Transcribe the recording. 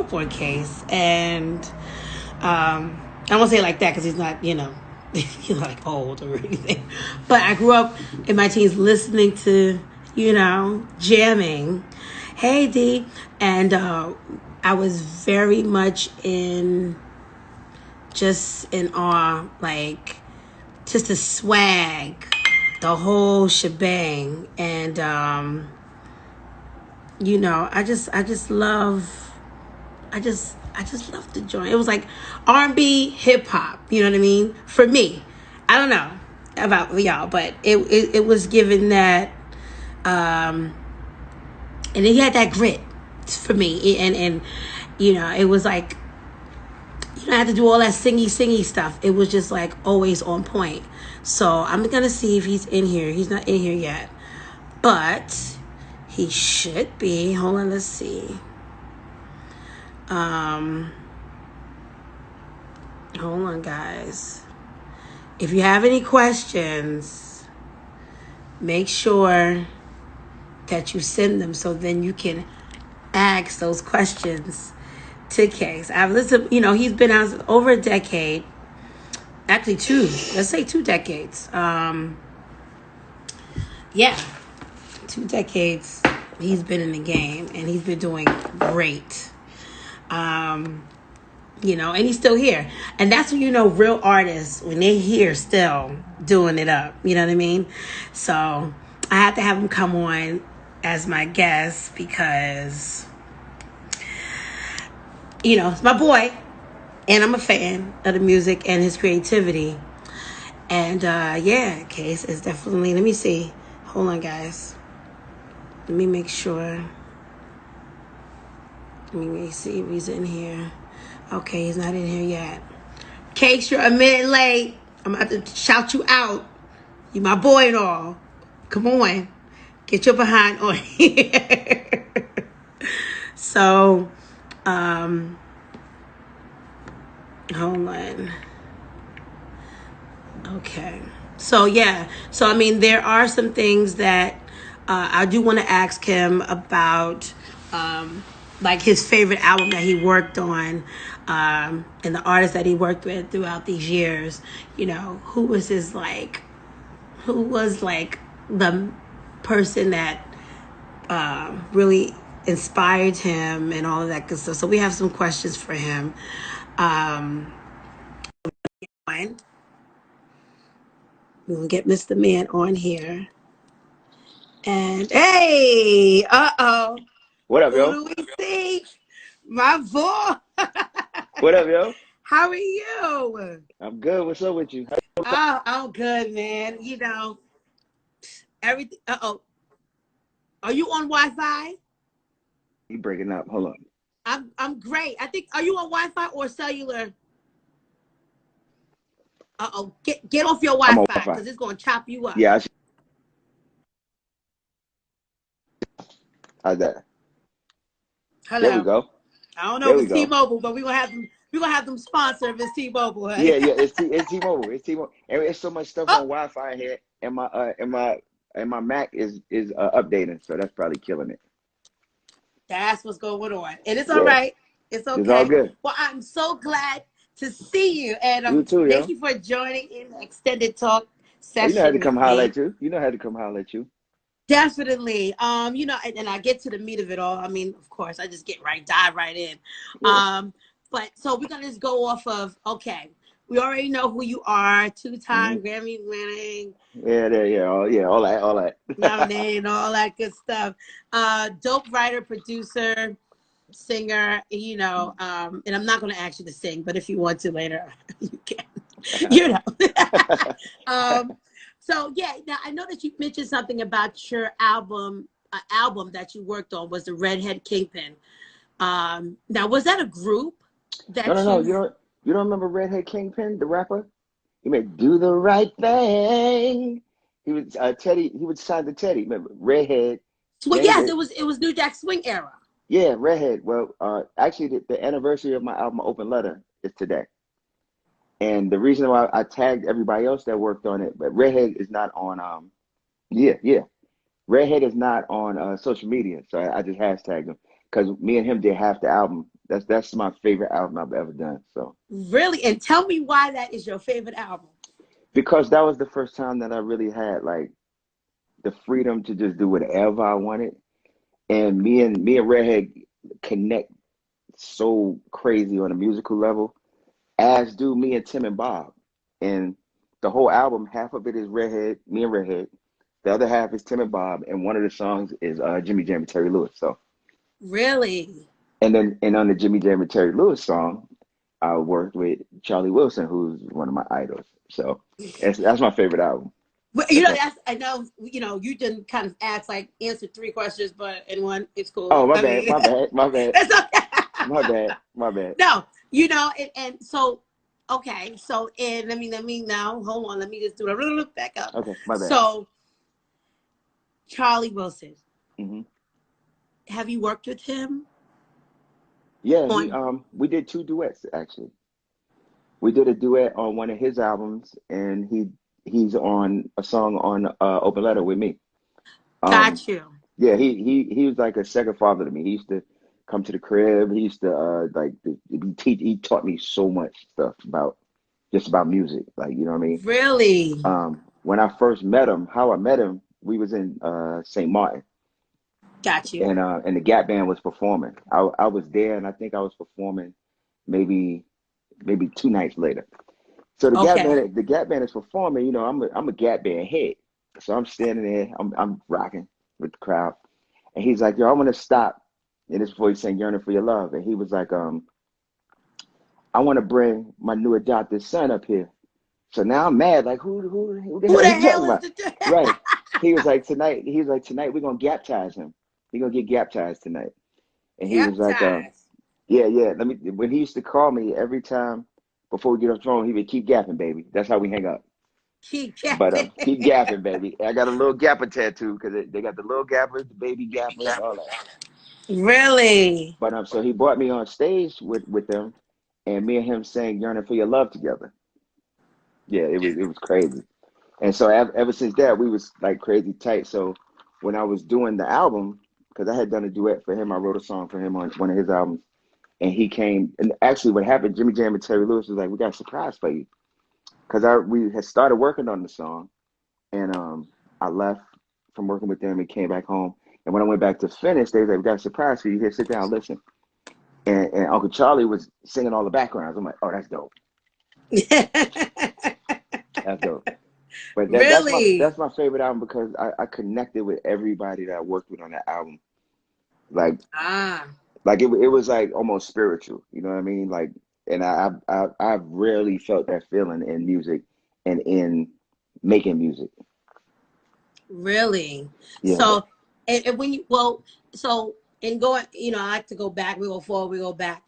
up on Case, and I won't say it like that because he's not, he's not like old or anything. But I grew up in my teens listening to, jamming. Hey D, and I was very much just in awe, like just the swag, the whole shebang, and I just love the joint. It was like R&B, hip hop. You know what I mean? For me, I don't know about y'all, but it was given that, and he had that grit for me, and it was like you don't have to do all that singy stuff. It was just like always on point. So I'm gonna see if he's in here. He's not in here yet, but he should be. Hold on, let's see. Hold on, guys. If you have any questions, make sure that you send them so then you can ask those questions to Case. I've listened, he's been out over a decade. Actually, let's say 2 decades. Yeah, 2 decades he's been in the game, and he's been doing great. And he's still here. And that's when real artists, when they're here still doing it up. You know what I mean? So I had to have him come on as my guest because, it's my boy. And I'm a fan of the music and his creativity. And Case is definitely, let me see. Hold on, guys. Let me make sure. Let me see if he's in here. Okay, he's not in here yet. Case, you're a minute late. I'm about to shout you out. You my boy and all. Come on. Get your behind on here. So, hold on. Okay. So, there are some things that I do want to ask him about, like his favorite album that he worked on, and the artists that he worked with throughout these years. Who was the person that really inspired him and all of that good stuff. So we have some questions for him. We'll get Mr. Man on here. And hey, What up, who yo? do we see? My boy. What up, yo? How are you? I'm good. What's up with you? Oh, I'm good, man. Everything. Are you on Wi-Fi? You breaking up? Hold on. I'm great. I think. Are you on Wi-Fi or cellular? Get off your I'm on Wi-Fi Wi-Fi. because it's gonna chop you up. Yeah. How's that? There we Hello. go. I don't know There if we it's go. T-Mobile, but we're gonna have them. We're gonna have them sponsor if it's T-Mobile. Yeah, Hey? yeah. It's T-Mobile. It's T-Mobile. And it's so much stuff Oh, on Wi-Fi here, and my Mac is updating, so that's probably killing it. that's what's going on, and it's all Yeah, right. It's it's all okay. good. Well, I'm so glad to see you, and You too, thank yo. you for joining in the extended talk Oh, you know how to session come with holler me. at you. You know how to come holler at you. Definitely. And I get to the meat of it all. I mean, of course, I just dive right in. Yeah. But so we're gonna just go off of okay. We already know who you are, Hmm. 2-time Grammy winning, Yeah, there. Yeah. All that. All that. nominated, all that good stuff. Dope writer, producer, singer, and I'm not gonna ask you to sing, but if you want to later, you can. You know. um, so yeah, now I know that you mentioned something about your album that you worked on was the Redhead Kingpin. Now was that a group No, no, that no. you? You don't remember Redhead Kingpin, the rapper? He made "Do the Right Thing." He was Teddy. He would sign to Teddy. Remember, Redhead, Well, yes, Gangster. it was New Jack Swing era. Yeah, Redhead. Well, actually, the anniversary of my album "Open Letter" is today, and the reason why I tagged everybody else that worked on it, but Redhead is not on. Yeah, yeah, Redhead is not on social media, so I just hashtagged him because me and him did half the album That's my favorite album I've ever done. So Really? And tell me why that is your favorite album. because that was the first time that I really had like the freedom to just do whatever I wanted. And me and Redhead connect so crazy on a musical level, as do me and Tim and Bob. And the whole album, half of it is Redhead, me and Redhead. The other half is Tim and Bob, and one of the songs is Jimmy Jam and Terry Lewis. So, Really? and on the Jimmy Jam and Terry Lewis song, I worked with Charlie Wilson, who's one of my idols. So that's my favorite album. Well, That's my, that's, I know, you didn't kind of ask, like, answer three questions, but in one, it's cool. oh, my I bad, mean, my bad, my bad, it's my okay. bad, my bad. No, and so, okay, so, and let me now, hold on, let me just do a little look back up. Okay, my bad. So, Charlie Wilson, Hmm. have you worked with him Yeah, he on? we did two duets actually. We did a duet on one of his albums, and he's on a song on Open Letter with me. Um, Got you. yeah, he was like a second father to me. He used to come to the crib. He used to he taught me so much stuff about just about music. Like, you know what I mean? Really? When I first met him, how I met him, we was in St. Martin, Got you. and the Gap Band was performing. I was there, and I think I was performing maybe two nights later. So Okay. The Gap Band is performing. You know, I'm a Gap Band head, so I'm standing there, I'm rocking with the crowd, and he's like, "Yo, I want to stop." And this voice saying, "Yearning for your love," and he was like, "I want to bring my new adopted son up here." So now I'm mad, like, who the Who hell the are you hell talking is about? the? Right? He was like, tonight. He was like, tonight we're gonna baptize him. He's gonna get baptized tonight. And he was like, Baptized. yeah, yeah. Let me. When he used to call me every time before we get off the phone, he would keep gapping, baby. That's how we hang up. Keep But capping. keep gapping, baby. I got a little gapper tattoo because they got the little gappers, the baby gappers, all that. Really? But so he brought me on stage with them, and me and him sang "Yearning for Your Love" together. Yeah, it was crazy. And so ever since that, we was like crazy tight. So when I was doing the album, because I had done a duet for him, I wrote a song for him on one of his albums, and he came. And actually, what happened? Jimmy Jam and Terry Lewis was like, "We got a surprise for you," because we had started working on the song, and I left from working with them and came back home. And when I went back to finish, they was like, "We got a surprise for you. Here, sit down, listen." And Uncle Charlie was singing all the backgrounds. I'm like, "Oh, that's dope. That's dope." But Really? that's my favorite album because I connected with everybody that I worked with on that album. Like Ah, it was like almost spiritual. You know what I mean? Like, and I've rarely felt that feeling in music and in making music. really? Yeah. So, and when you, well, so in going, I like to go back. We go forward. We go back.